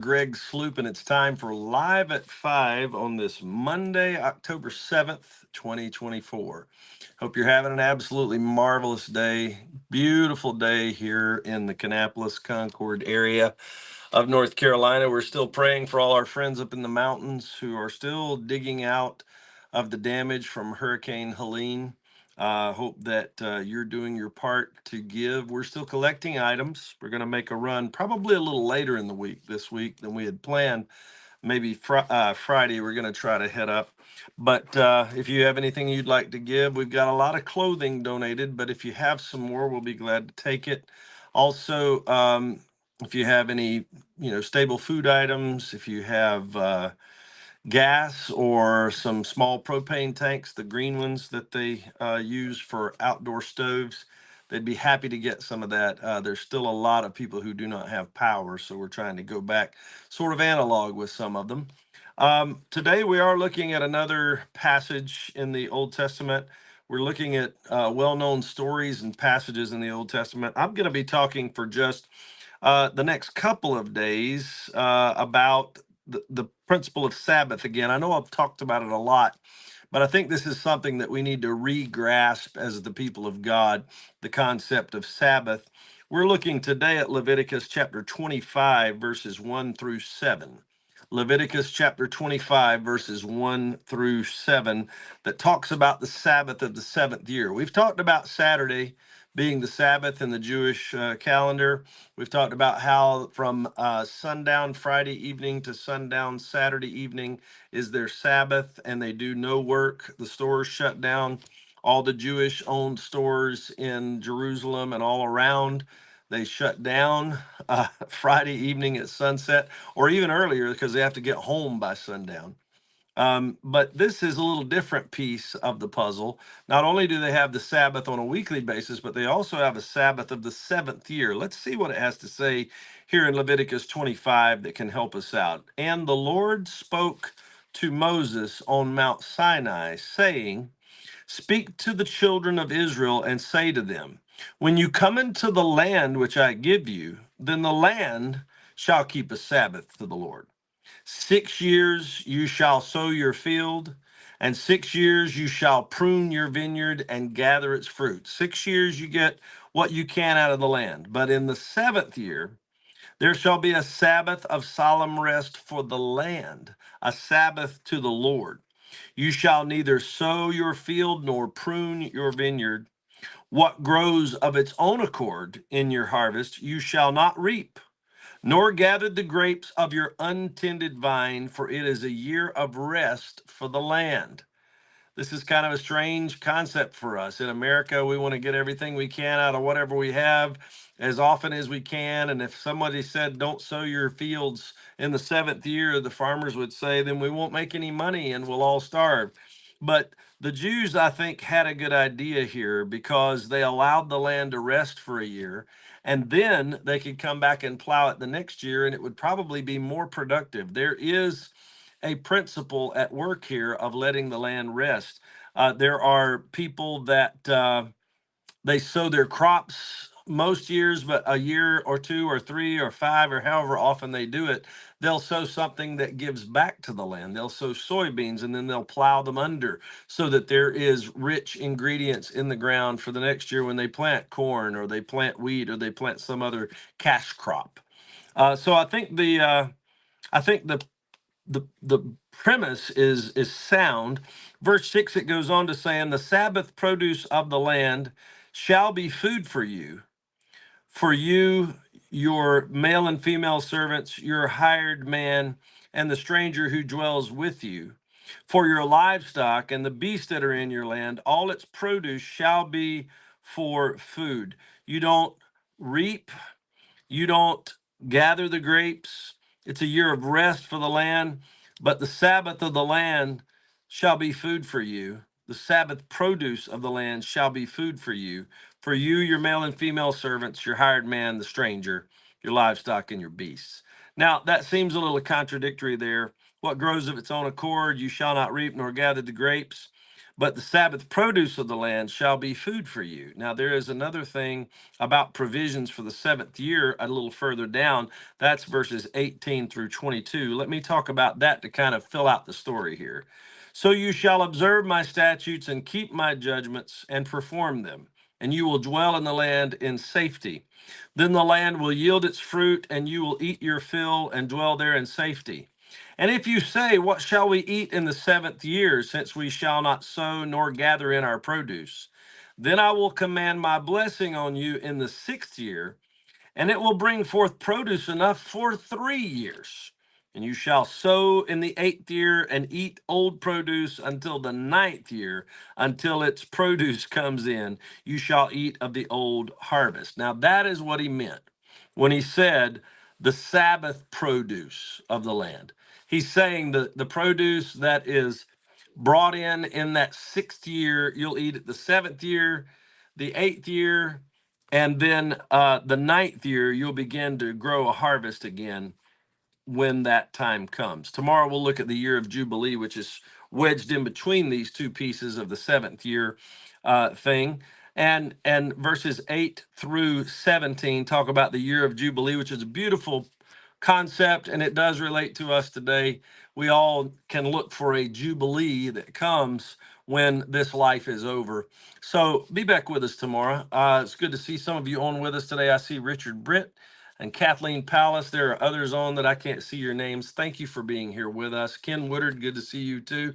Greg Sloop, and it's time for Live at 5 on this Monday, October 7th, 2024. Hope you're having an absolutely marvelous day. Beautiful day here in the Kannapolis, Concord area of North Carolina. We're still praying for all our friends up in the mountains who are still digging out of the damage from Hurricane Helene. Hope that you're doing your part to give. We're still collecting items. We're going to make a run probably a little later in the week this week than we had planned. Maybe Friday, we're going to try to head up. But if you have anything you'd like to give, we've got a lot of clothing donated. But if you have some more, we'll be glad to take it. Also, if you have any, stable food items, if you have gas or some small propane tanks, the green ones that they use for outdoor stoves, they'd be happy to get some of that. There's still a lot of people who do not have power, so we're trying to go back sort of analog with some of them. Today we are looking at another passage in the Old Testament. We're looking at well-known stories and passages in the Old Testament. I'm going to be talking for just the next couple of days about the principle of Sabbath again. I know I've talked about it a lot, but I think this is something that we need to re-grasp as the people of God, the concept of Sabbath. We're looking today at Leviticus chapter 25, verses 1 through 7. Leviticus chapter 25, verses 1 through 7, that talks about the Sabbath of the seventh year. We've talked about Saturday being the Sabbath in the Jewish calendar. We've talked about how from sundown Friday evening to sundown Saturday evening is their Sabbath, and they do no work. The stores shut down. All the Jewish owned stores in Jerusalem and all around, they shut down Friday evening at sunset, or even earlier because they have to get home by sundown. But this is a little different piece of the puzzle. Not only do they have the Sabbath on a weekly basis, but they also have a Sabbath of the seventh year. Let's see what it has to say here in Leviticus 25 that can help us out. And the Lord spoke to Moses on Mount Sinai, saying, "Speak to the children of Israel and say to them, when you come into the land which I give you, then the land shall keep a Sabbath to the Lord. 6 years you shall sow your field, and 6 years you shall prune your vineyard and gather its fruit. 6 years you get what you can out of the land. But in the seventh year, there shall be a Sabbath of solemn rest for the land, a Sabbath to the Lord. You shall neither sow your field nor prune your vineyard. What grows of its own accord in your harvest, you shall not reap, nor gather the grapes of your untended vine, for it is a year of rest for the land." This is kind of a strange concept for us. In America, we want to get everything we can out of whatever we have as often as we can. And if somebody said, don't sow your fields in the seventh year, the farmers would say, then we won't make any money and we'll all starve. But the Jews, I think, had a good idea here because they allowed the land to rest for a year. And then they could come back and plow it the next year, and it would probably be more productive. There is a principle at work here of letting the land rest. There are people that they sow their crops most years, but a year or two or three or five or however often they do it, they'll sow something that gives back to the land. They'll sow soybeans and then they'll plow them under so that there is rich ingredients in the ground for the next year when they plant corn or they plant wheat or they plant some other cash crop. So I think the premise is sound. Verse 6, it goes on to say, "And the Sabbath produce of the land shall be food for you, your male and female servants, your hired man, and the stranger who dwells with you. For your livestock and the beasts that are in your land, all its produce shall be for food." You don't reap, you don't gather the grapes. It's a year of rest for the land, but the Sabbath of the land shall be food for you. The Sabbath produce of the land shall be food for you, your male and female servants, your hired man, the stranger, your livestock, and your beasts. Now, that seems a little contradictory there. What grows of its own accord, you shall not reap nor gather the grapes. but the Sabbath produce of the land shall be food for you. Now, there is another thing about provisions for the seventh year a little further down. That's verses 18 through 22. Let me talk about that to kind of fill out the story here. So you shall observe my statutes and keep my judgments and perform them, and you will dwell in the land in safety. Then the land will yield its fruit, and you will eat your fill and dwell there in safety. And if you say, what shall we eat in the seventh year, since we shall not sow nor gather in our produce? Then I will command my blessing on you in the sixth year, and it will bring forth produce enough for 3 years. And you shall sow in the eighth year and eat old produce until the ninth year, until its produce comes in. You shall eat of the old harvest. Now, that is what he meant when he said the Sabbath produce of the land. He's saying the produce that is brought in that sixth year, you'll eat it the seventh year, the eighth year, and then the ninth year, you'll begin to grow a harvest again when that time comes. Tomorrow, we'll look at the year of Jubilee, which is wedged in between these two pieces of the seventh year thing. And verses 8 through 17 talk about the year of Jubilee, which is a beautiful concept, and it does relate to us today. We all can look for a Jubilee that comes when this life is over. So be back with us tomorrow. It's good to see some of you on with us today. I see Richard Britt and Kathleen Palace. There are others on that I can't see your names. Thank you for being here with us. Ken Woodard, good to see you too.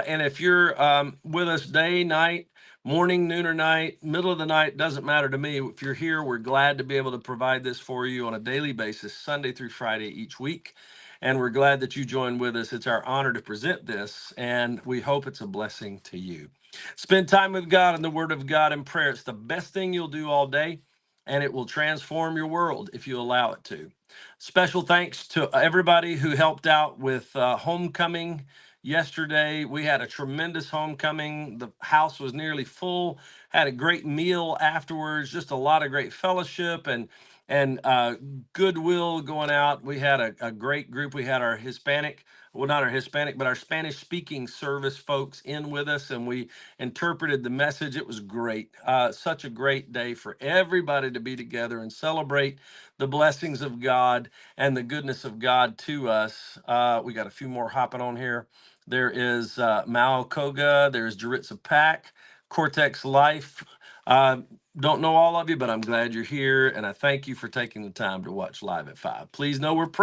And if you're with us day, night, morning, noon, or night, middle of the night, doesn't matter to me. If you're here, we're glad to be able to provide this for you on a daily basis, Sunday through Friday each week. And we're glad that you join with us. It's our honor to present this, and we hope it's a blessing to you. Spend time with God and the Word of God and prayer. It's the best thing you'll do all day, and it will transform your world if you allow it to. Special thanks to everybody who helped out with homecoming yesterday. We had a tremendous homecoming. The house was nearly full. Had a great meal afterwards. Just a lot of great fellowship and goodwill going out. We had a great group. We had our Hispanic, well, not our Hispanic, but our Spanish speaking service folks in with us, and we interpreted the message. It was great. Such a great day for everybody to be together and celebrate the blessings of God and the goodness of God to us. We got a few more hopping on here. There is Mao Koga. There's Jaritza Pack, Cortex Life. Uh, don't know all of you, but I'm glad you're here, and I thank you for taking the time to watch Live at 5. Please know we're praying.